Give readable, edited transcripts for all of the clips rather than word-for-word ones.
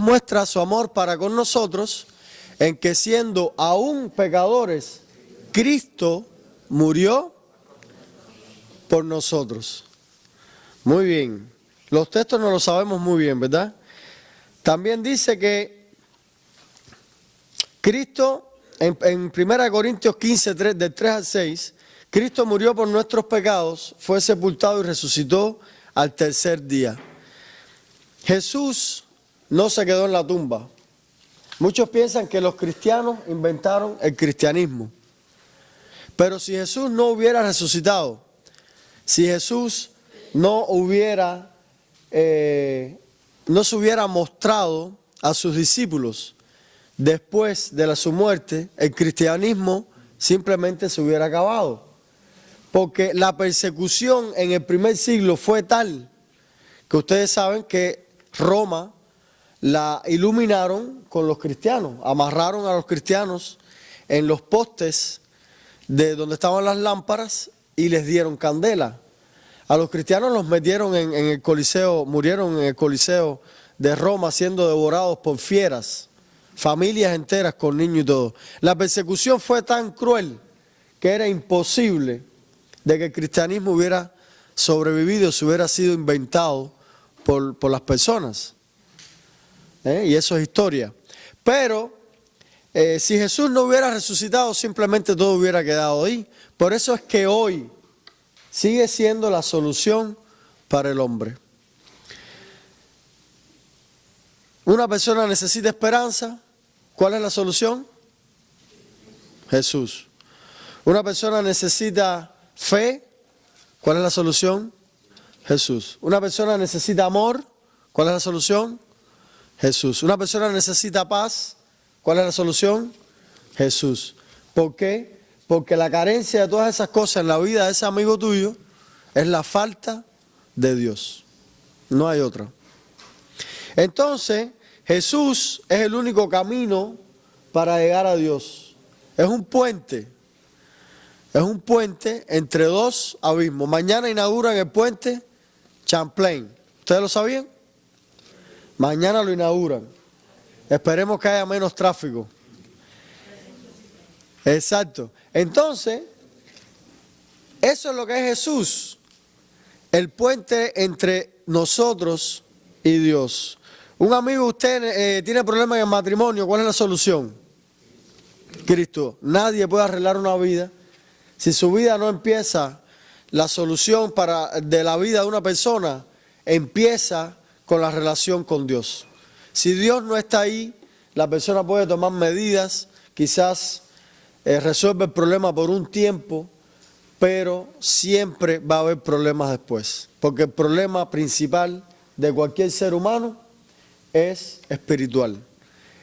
muestra su amor para con nosotros en que siendo aún pecadores, Cristo murió por nosotros. Muy bien. Los textos no los sabemos muy bien, ¿verdad? También dice que Cristo, en 1 Corintios 15, del 3 al 6, Cristo murió por nuestros pecados, fue sepultado y resucitó al tercer día. Jesús no se quedó en la tumba. Muchos piensan que los cristianos inventaron el cristianismo. Pero si Jesús no hubiera resucitado, si Jesús no se hubiera mostrado a sus discípulos después de su muerte, el cristianismo simplemente se hubiera acabado. Porque la persecución en el primer siglo fue tal que ustedes saben que Roma la iluminaron con los cristianos, amarraron a los cristianos en los postes de donde estaban las lámparas y les dieron candela. A los cristianos los metieron en el Coliseo, murieron en el Coliseo de Roma siendo devorados por fieras, familias enteras con niños y todo. La persecución fue tan cruel que era imposible de que el cristianismo hubiera sobrevivido, si hubiera sido inventado por las personas. Y eso es historia. Pero si Jesús no hubiera resucitado, simplemente todo hubiera quedado ahí. Por eso es que hoy sigue siendo la solución para el hombre. Una persona necesita esperanza. ¿Cuál es la solución? Jesús. Una persona necesita fe. ¿Cuál es la solución? Jesús. Una persona necesita amor. ¿Cuál es la solución? Jesús. Una persona necesita paz. ¿Cuál es la solución? Jesús. ¿Por qué? Porque la carencia de todas esas cosas en la vida de ese amigo tuyo es la falta de Dios. No hay otra. Entonces, Jesús es el único camino para llegar a Dios. Es un puente. Es un puente entre dos abismos. Mañana inauguran el puente Champlain. ¿Ustedes lo sabían? Mañana lo inauguran. Esperemos que haya menos tráfico. Exacto. Entonces, eso es lo que es Jesús. El puente entre nosotros y Dios. Un amigo de usted tiene problemas en el matrimonio. ¿Cuál es la solución? Cristo. Nadie puede arreglar una vida. Si su vida no empieza, la solución de la vida de una persona empieza con la relación con Dios. Si Dios no está ahí, la persona puede tomar medidas, quizás resuelve el problema por un tiempo, pero siempre va a haber problemas después. Porque el problema principal de cualquier ser humano es espiritual.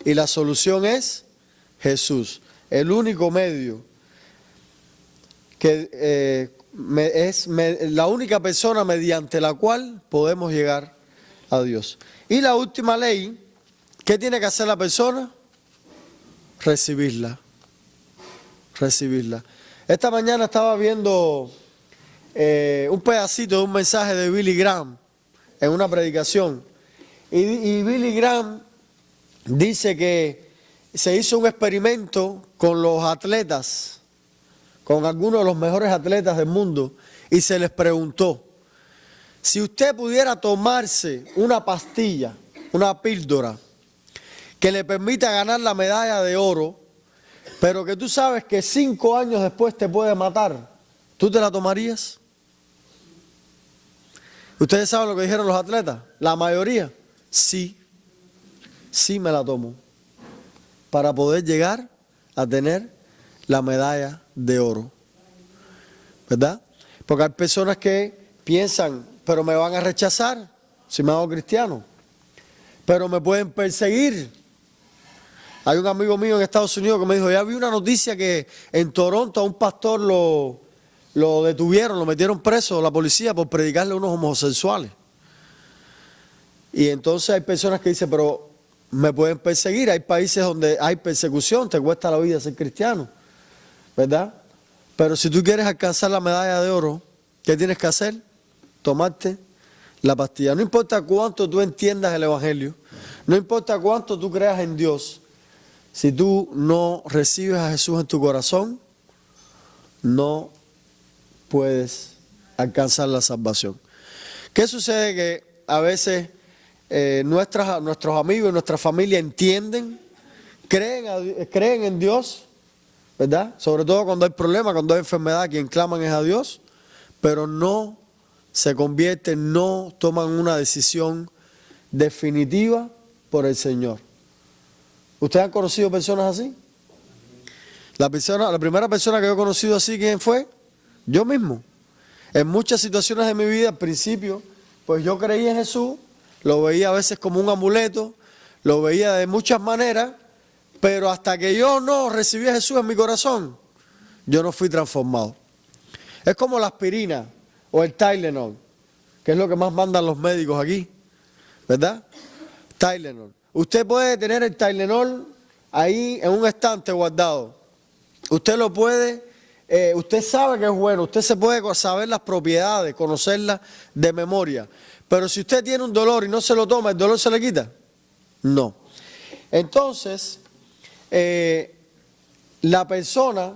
Y la solución es Jesús. El único medio que es la única persona mediante la cual podemos llegar a Dios. Y la última ley, ¿qué tiene que hacer la persona? Recibirla. Recibirla. Esta mañana estaba viendo un pedacito de un mensaje de Billy Graham en una predicación. Y Billy Graham dice que se hizo un experimento con los atletas, con algunos de los mejores atletas del mundo, y se les preguntó: si usted pudiera tomarse una pastilla, una píldora, que le permita ganar la medalla de oro, pero que tú sabes que 5 años después te puede matar, ¿tú te la tomarías? ¿Ustedes saben lo que dijeron los atletas? La mayoría, sí me la tomo, para poder llegar a tener la medalla de oro, ¿verdad? Porque hay personas que piensan: pero me van a rechazar si me hago cristiano, pero me pueden perseguir. Hay un amigo mío en Estados Unidos que me dijo: ya vi una noticia que en Toronto a un pastor lo detuvieron, lo metieron preso la policía por predicarle a unos homosexuales. Y entonces hay personas que dicen: pero me pueden perseguir. Hay países donde hay persecución, te cuesta la vida ser cristiano, ¿verdad? Pero si tú quieres alcanzar la medalla de oro, ¿qué tienes que hacer? Tomarte la pastilla. No importa cuánto tú entiendas el evangelio, No importa cuánto tú creas en Dios, si tú no recibes a Jesús en tu corazón, no puedes alcanzar la salvación. ¿Qué sucede? Que a veces nuestros amigos y nuestra familia entienden, creen en Dios, ¿verdad? Sobre todo cuando hay problemas, cuando hay enfermedad, quien claman es a Dios, pero no se convierten, no toman una decisión definitiva por el Señor. ¿Ustedes han conocido personas así? La primera persona que yo he conocido así, ¿quién fue? Yo mismo. En muchas situaciones de mi vida, al principio, pues yo creía en Jesús, lo veía a veces como un amuleto, lo veía de muchas maneras, pero hasta que yo no recibí a Jesús en mi corazón, yo no fui transformado. Es como la aspirina o el Tylenol, que es lo que más mandan los médicos aquí, ¿verdad? Tylenol. Usted puede tener el Tylenol ahí en un estante guardado. Usted lo puede, usted sabe que es bueno, usted se puede saber las propiedades, conocerlas de memoria. Pero si usted tiene un dolor y no se lo toma, ¿el dolor se le quita? No. Entonces, la persona,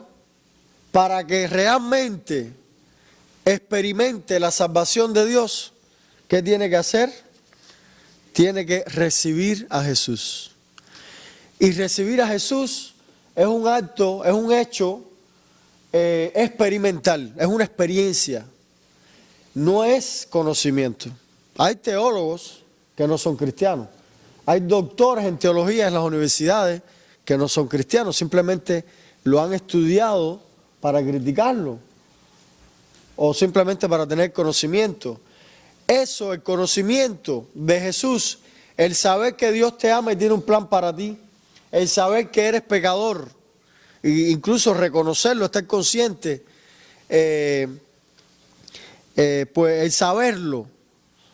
para que realmente experimente la salvación de Dios, ¿qué tiene que hacer? Tiene que recibir a Jesús. Y recibir a Jesús es un acto, es un hecho experimental, es una experiencia, no es conocimiento. Hay teólogos que no son cristianos, hay doctores en teología en las universidades que no son cristianos, simplemente lo han estudiado para criticarlo o simplemente para tener conocimiento. Eso, el conocimiento de Jesús, el saber que Dios te ama y tiene un plan para ti, el saber que eres pecador, e incluso reconocerlo, estar consciente, pues el saberlo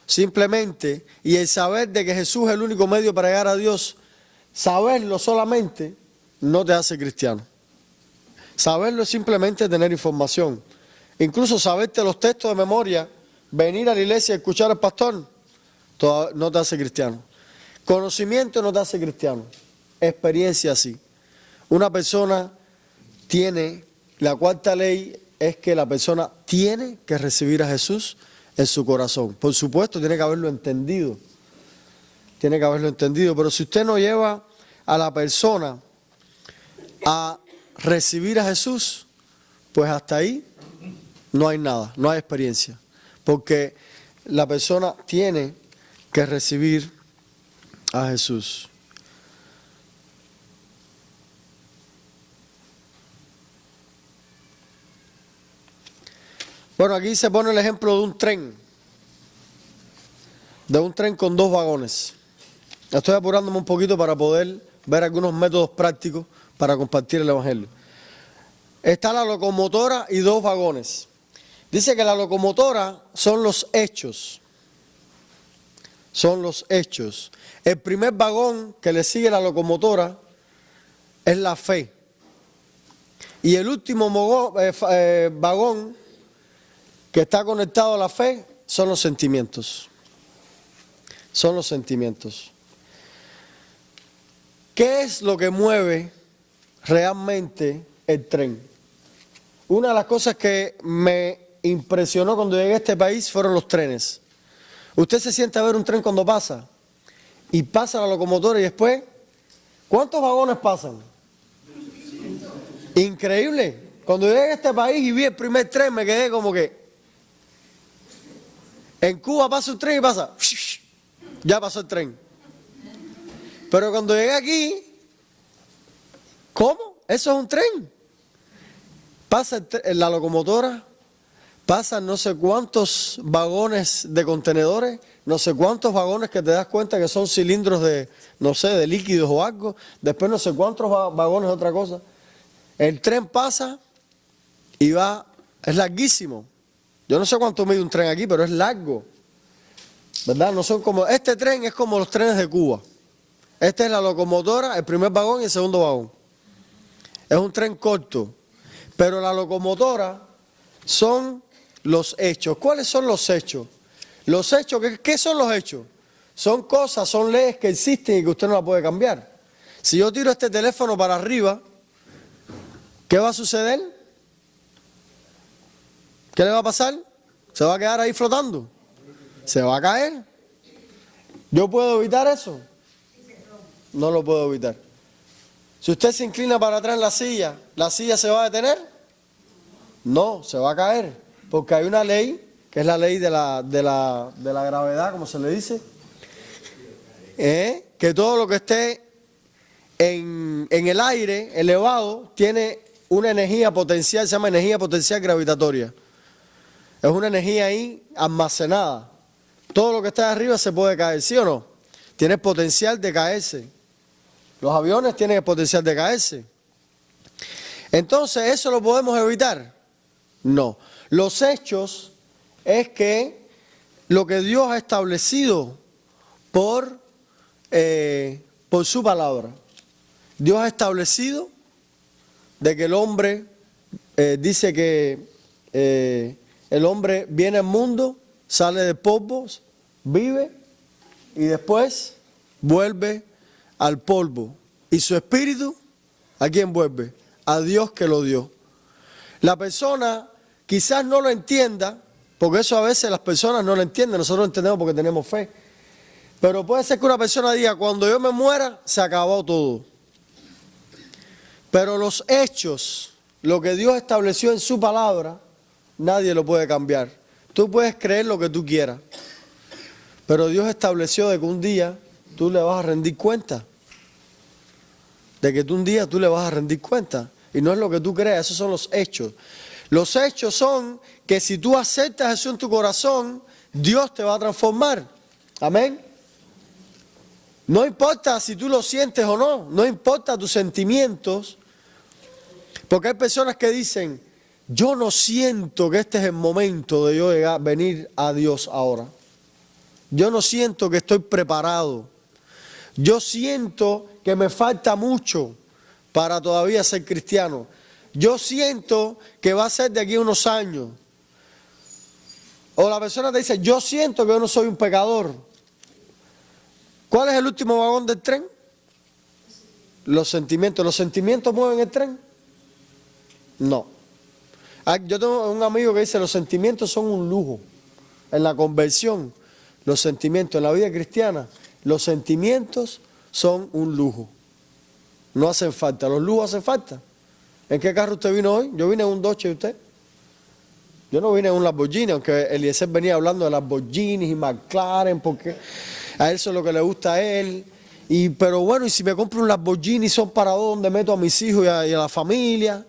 simplemente, y el saber de que Jesús es el único medio para llegar a Dios, saberlo solamente no te hace cristiano. Saberlo es simplemente tener información. Incluso saberte los textos de memoria, venir a la iglesia y escuchar al pastor, no te hace cristiano. Conocimiento no te hace cristiano. Experiencia sí. Una persona tiene, la cuarta ley es que la persona tiene que recibir a Jesús en su corazón. Por supuesto, tiene que haberlo entendido. Tiene que haberlo entendido. Pero si usted no lleva a la persona a recibir a Jesús, pues hasta ahí no hay nada, no hay experiencia. Porque la persona tiene que recibir a Jesús. Bueno, aquí se pone el ejemplo de un tren con 2 vagones. Estoy apurándome un poquito para poder ver algunos métodos prácticos para compartir el Evangelio. Está la locomotora y 2 vagones. Dice que la locomotora son los hechos. Son los hechos. El primer vagón que le sigue la locomotora es la fe. Y el último vagón que está conectado a la fe son los sentimientos. Son los sentimientos. ¿Qué es lo que mueve realmente el tren? Una de las cosas que me impresionó cuando llegué a este país fueron los trenes. Usted se siente a ver un tren cuando pasa y pasa la locomotora y después, ¿cuántos vagones pasan? Increíble. Cuando llegué a este país y vi el primer tren me quedé como que en Cuba pasa un tren y pasa, ya pasó el tren. Pero cuando llegué aquí, ¿cómo? Eso es un tren. Pasa la locomotora, pasan no sé cuántos vagones de contenedores, no sé cuántos vagones que te das cuenta que son cilindros de, no sé, de líquidos o algo, después no sé cuántos vagones de otra cosa. El tren pasa y va, es larguísimo. Yo no sé cuánto mide un tren aquí, pero es largo, ¿verdad? No son como, este tren es como los trenes de Cuba. Esta es la locomotora, el primer vagón y el segundo vagón. Es un tren corto, pero la locomotora son los hechos. ¿Cuáles son los hechos? Los hechos, ¿qué son los hechos? son cosas, son leyes que existen y que usted no la puede cambiar. Si yo tiro este teléfono para arriba, ¿qué va a suceder? ¿Qué le va a pasar? ¿Se va a quedar ahí flotando? ¿Se va a caer? ¿Yo puedo evitar eso? No lo puedo evitar. Si usted se inclina para atrás en ¿la silla se va a detener? No, se va a caer. Porque hay una ley, que es la ley de la gravedad, como se le dice, que todo lo que esté en el aire elevado tiene una energía potencial, se llama energía potencial gravitatoria. Es una energía ahí almacenada. Todo lo que está arriba se puede caer, ¿sí o no? Tiene potencial de caerse. Los aviones tienen el potencial de caerse. Entonces, ¿eso lo podemos evitar? No. Los hechos es que lo que Dios ha establecido por su palabra. Dios ha establecido de que el hombre, dice que el hombre viene al mundo, sale de polvo, vive y después vuelve al polvo. Y su espíritu, ¿a quién vuelve? A Dios que lo dio. La persona quizás no lo entienda, porque eso a veces las personas no lo entienden, nosotros lo entendemos porque tenemos fe. Pero puede ser que una persona diga, cuando yo me muera, se acabó todo. Pero los hechos, lo que Dios estableció en su palabra, nadie lo puede cambiar. Tú puedes creer lo que tú quieras, pero Dios estableció de que un día tú le vas a rendir cuenta. De que un día tú le vas a rendir cuenta. Y no es lo que tú creas, esos son los hechos. Los hechos son que si tú aceptas a Jesús en tu corazón, Dios te va a transformar. Amén. No importa si tú lo sientes o no, no importa tus sentimientos, porque hay personas que dicen, yo no siento que este es el momento de yo venir a Dios ahora. Yo no siento que estoy preparado. Yo siento que me falta mucho para todavía ser cristiano. Yo siento que va a ser de aquí a unos años. O la persona te dice, yo siento que yo no soy un pecador. ¿Cuál es el último vagón del tren? Los sentimientos. ¿Los sentimientos mueven el tren? No. Yo tengo un amigo que dice, los sentimientos son un lujo. En la conversión, los sentimientos, en la vida cristiana, los sentimientos son un lujo. No hacen falta. ¿Los lujos hacen falta? ¿En qué carro usted vino hoy? Yo vine en un Dodge, ¿y usted? Yo no vine en un Lamborghini, aunque Eliezer venía hablando de Lamborghinis y McLaren, porque a él eso es lo que le gusta a él. Pero bueno, y si me compro un Lamborghini, son para donde meto a mis hijos y a la familia.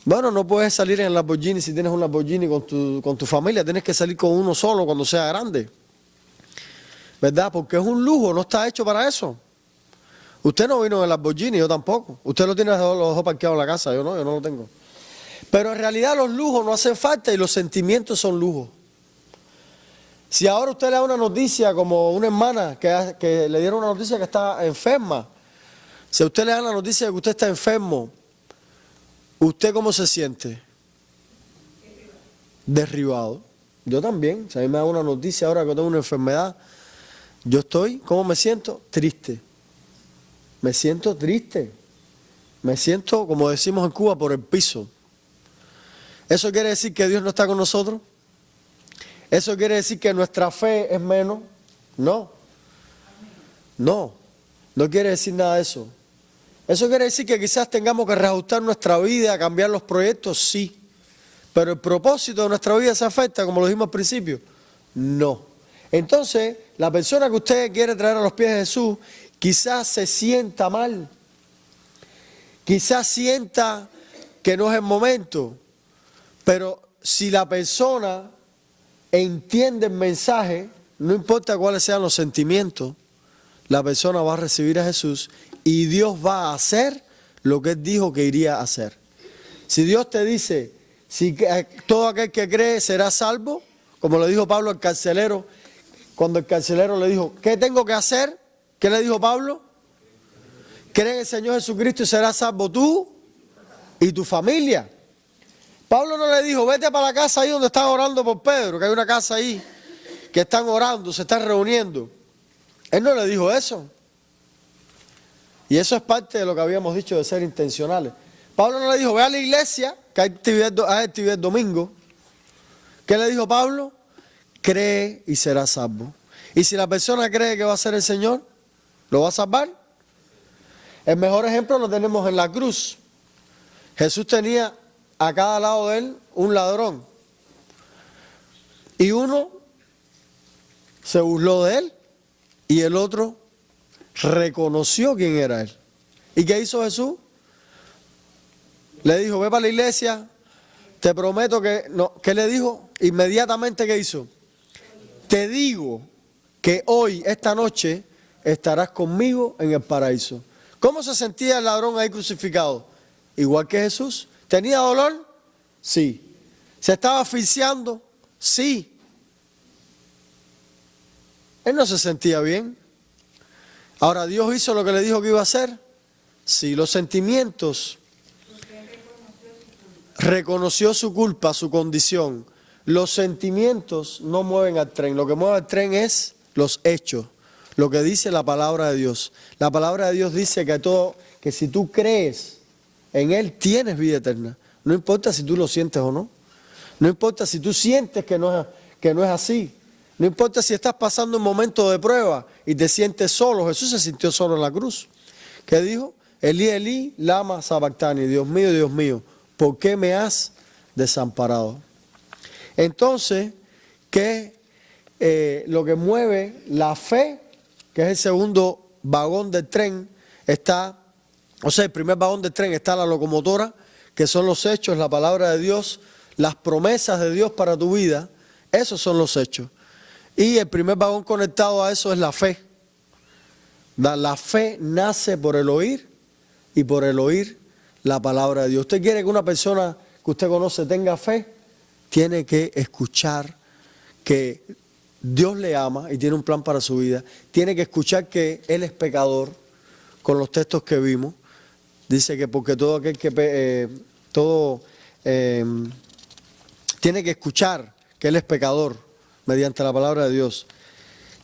Bueno, no puedes salir en el Lamborghini si tienes un Lamborghini con tu familia, tienes que salir con uno solo cuando sea grande. ¿Verdad? Porque es un lujo, no está hecho para eso. Usted no vino en el Lamborghini, yo tampoco. Usted lo tiene los dos parqueados en la casa, yo no lo tengo. Pero en realidad los lujos no hacen falta y los sentimientos son lujos. Si ahora usted le da una noticia como una hermana que le dieron una noticia que está enferma, si a usted le da la noticia de que usted está enfermo, ¿usted cómo se siente? Derribado. Yo también. Si a mí me da una noticia ahora que tengo una enfermedad, ¿cómo me siento? Triste. Me siento triste. Me siento, como decimos en Cuba, por el piso. ¿Eso quiere decir que Dios no está con nosotros? ¿Eso quiere decir que nuestra fe es menos? No. No quiere decir nada de eso. ¿Eso quiere decir que quizás tengamos que reajustar nuestra vida, cambiar los proyectos? Sí. ¿Pero el propósito de nuestra vida se afecta, como lo dijimos al principio? No. Entonces, la persona que usted quiere traer a los pies de Jesús, quizás se sienta mal. Quizás sienta que no es el momento. Pero si la persona entiende el mensaje, no importa cuáles sean los sentimientos, la persona va a recibir a Jesús y Dios va a hacer lo que Él dijo que iría a hacer. Si Dios te dice, si todo aquel que cree será salvo, como le dijo Pablo al carcelero, cuando el carcelero le dijo, ¿qué tengo que hacer? ¿Qué le dijo Pablo? Cree en el Señor Jesucristo y serás salvo tú y tu familia. Pablo no le dijo, vete para la casa ahí donde están orando por Pedro, que hay una casa ahí, que están orando, se están reuniendo. Él no le dijo eso. Y eso es parte de lo que habíamos dicho de ser intencionales. Pablo no le dijo, ve a la iglesia, que hay actividad el domingo. ¿Qué le dijo Pablo? Cree y serás salvo. Y si la persona cree que va a ser el Señor, ¿lo va a salvar? El mejor ejemplo lo tenemos en la cruz. Jesús tenía a cada lado de él un ladrón. Y uno se burló de él y el otro reconoció quién era él. ¿Y qué hizo Jesús? Le dijo, ve para la iglesia, te prometo que... No, ¿qué le dijo? Inmediatamente, ¿qué hizo? Te digo que hoy, esta noche, estarás conmigo en el paraíso. ¿Cómo se sentía el ladrón ahí crucificado? Igual que Jesús. ¿Tenía dolor? Sí. ¿Se estaba asfixiando? Sí. Él no se sentía bien. Ahora, ¿Dios hizo lo que le dijo que iba a hacer? Sí, los sentimientos. Reconoció su culpa, su condición. Los sentimientos no mueven al tren. Lo que mueve al tren es los hechos. Lo que dice la palabra de Dios. La palabra de Dios dice que si tú crees en Él, tienes vida eterna. No importa si tú lo sientes o no. No importa si tú sientes que no es así. No importa si estás pasando un momento de prueba y te sientes solo. Jesús se sintió solo en la cruz. ¿Qué dijo? Elí, Elí, lama sabactani. Dios mío, ¿por qué me has desamparado? Entonces, lo que mueve la fe, que es el segundo vagón del tren, el primer vagón del tren está la locomotora, que son los hechos, la palabra de Dios, las promesas de Dios para tu vida. Esos son los hechos. Y el primer vagón conectado a eso es la fe. La fe nace por el oír y por el oír la palabra de Dios. ¿Usted quiere que una persona que usted conoce tenga fe? Tiene que escuchar que Dios le ama y tiene un plan para su vida. Tiene que escuchar que Él es pecador, con los textos que vimos. Dice que porque todo aquel que... tiene que escuchar que Él es pecador mediante la palabra de Dios.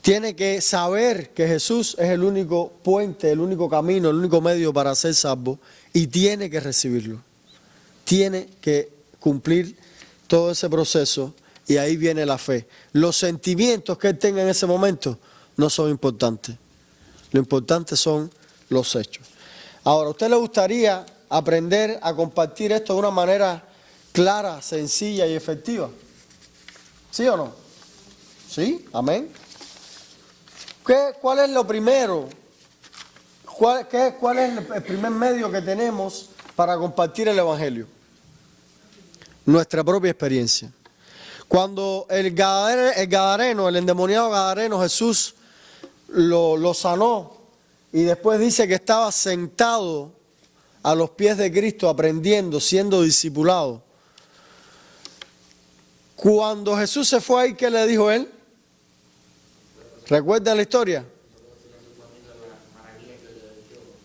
Tiene que saber que Jesús es el único puente, el único camino, el único medio para ser salvo y tiene que recibirlo. Tiene que cumplir todo ese proceso y ahí viene la fe. Los sentimientos que él tenga en ese momento no son importantes. Lo importante son los hechos. Ahora, ¿a usted le gustaría aprender a compartir esto de una manera clara, sencilla y efectiva? ¿Sí o no? ¿Sí? Amén. ¿Cuál es lo primero? ¿Cuál es el primer medio que tenemos para compartir el Evangelio? Nuestra propia experiencia. Cuando el Gadareno, el endemoniado Gadareno, Jesús lo sanó y después dice que estaba sentado a los pies de Cristo aprendiendo, siendo discipulado. Cuando Jesús se fue ahí, ¿qué le dijo él? ¿Recuerda la historia?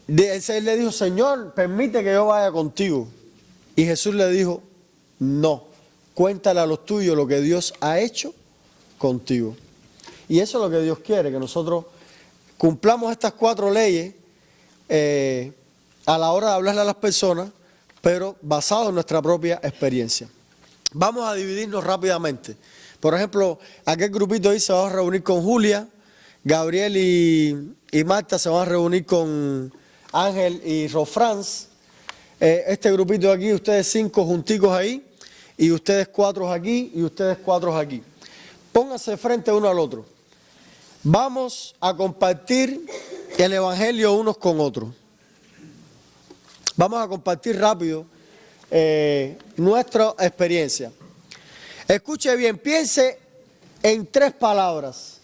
Él le dijo, Señor, permite que yo vaya contigo. Y Jesús le dijo, no, cuéntale a los tuyos lo que Dios ha hecho contigo. Y eso es lo que Dios quiere, que nosotros cumplamos estas 4 leyes a la hora de hablarle a las personas, pero basado en nuestra propia experiencia. Vamos a dividirnos rápidamente. Por ejemplo, aquel grupito ahí se va a reunir con Julia, Gabriel y Marta se van a reunir con Ángel y Rofrans. Este grupito de aquí, ustedes 5 junticos ahí, y ustedes 4 aquí, y ustedes 4 aquí. Pónganse frente uno al otro. Vamos a compartir el Evangelio unos con otros. Vamos a compartir rápido nuestra experiencia. Escuche bien, piense en 3 palabras.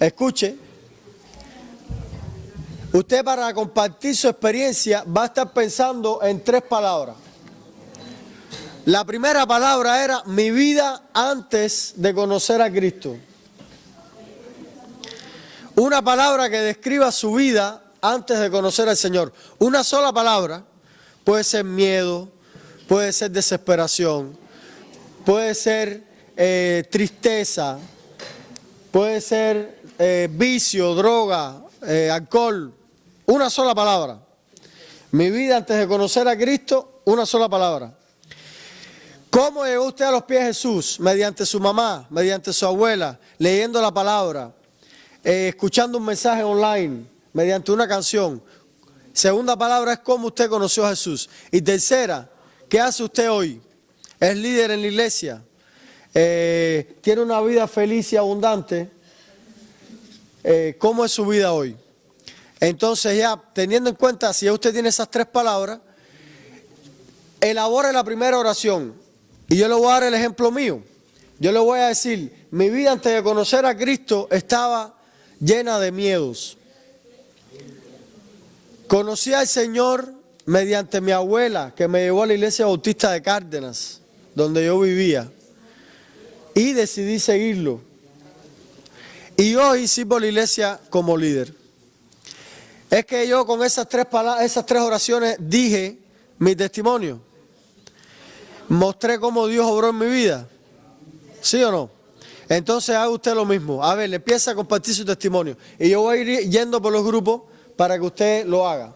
Escuche. Usted para compartir su experiencia va a estar pensando en 3 palabras. La primera palabra era mi vida antes de conocer a Cristo. Una palabra que describa su vida antes de conocer al Señor. Una sola palabra. Puede ser miedo, puede ser desesperación, puede ser tristeza, puede ser vicio, droga, alcohol, una sola palabra. Mi vida antes de conocer a Cristo, una sola palabra. ¿Cómo llegó usted a los pies de Jesús? Mediante su mamá, mediante su abuela, leyendo la palabra, escuchando un mensaje online, mediante una canción. Segunda palabra es cómo usted conoció a Jesús. Y tercera, ¿qué hace usted hoy? ¿Es líder en la iglesia? ¿Tiene una vida feliz y abundante? ¿Cómo es su vida hoy? Entonces ya, teniendo en cuenta, si ya usted tiene esas tres palabras, elabore la primera oración. Y yo le voy a dar el ejemplo mío. Yo le voy a decir, mi vida antes de conocer a Cristo estaba llena de miedos. Conocí al Señor mediante mi abuela, que me llevó a la iglesia bautista de Cárdenas, donde yo vivía. Y decidí seguirlo. Y hoy sirvo a la iglesia como líder. Es que yo con esas tres oraciones dije mi testimonio. Mostré cómo Dios obró en mi vida. ¿Sí o no? Entonces haga usted lo mismo. A ver, le empieza a compartir su testimonio. Y yo voy a ir yendo por los grupos para que usted lo haga.